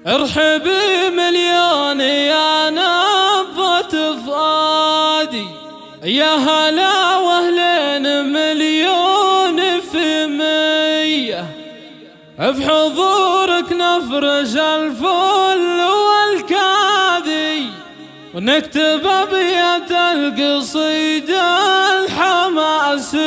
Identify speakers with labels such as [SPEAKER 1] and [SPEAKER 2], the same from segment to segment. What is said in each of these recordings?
[SPEAKER 1] ارحبي مليون يا نبضة فؤادي، يا هلا واهلين مليون في مية، في حضورك نفرج الفل والكادي، ونكتب أبيات القصيدة الحماسية.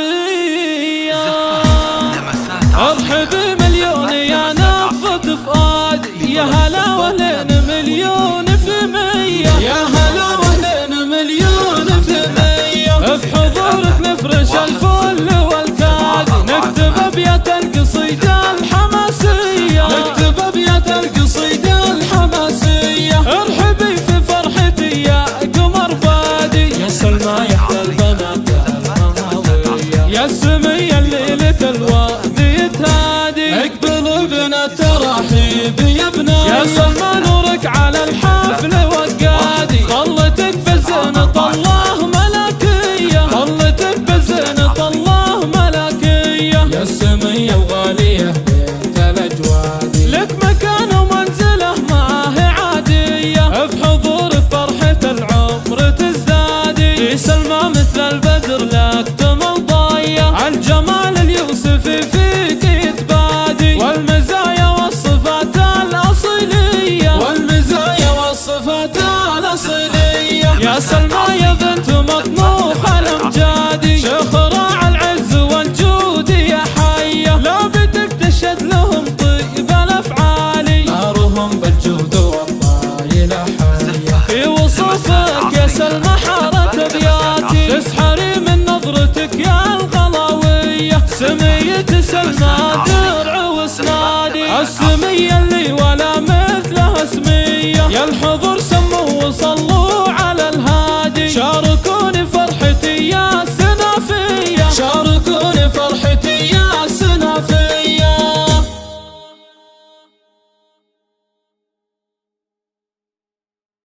[SPEAKER 1] ارحبي مليون يا نبضة فؤادي، يا هلا واهلين مليون في مية، يا هلا واهلين مليون في مية، في حضورك نفرش الفل والكادي، نكتب أبيات القصيدة الحماسية، نكتب أبيات القصيدة الحماسية. ارحبي في فرحتي يا قمر فادي، يا سلمى يا احلى البنات الهماوية، يا السمية الليلة الوادي تهادي، اقبلوا بنا ترحيب يا بنات، يا سلمى نورك على الحفل وقادي، طلتك بزينة الله ملكية، طلتك بزينة الله ملكية، يا السمية وغالية بنت الأجوادي، لك مكان ومنزله ما هي عادية، في حضورك فرحة العمر تزدادي، في سلمى مثل البدر لك تمل ضاية، الجمال اليوسفي فيك يتبادي، والمزايا والصفات الأصيلية، والمزايا والصفات الأصيلية، يا سلمى يا بنت مطموح الأمجادي، شيخ راعي العز والجود يا حية، لابدك تشهد لهم طيب الأفعال، نارهم بالجود والله لا حية، في وصفك يا سلمى حارت أبياتي، تسحري من نظرتك يا الغلاوية، سمية سلمى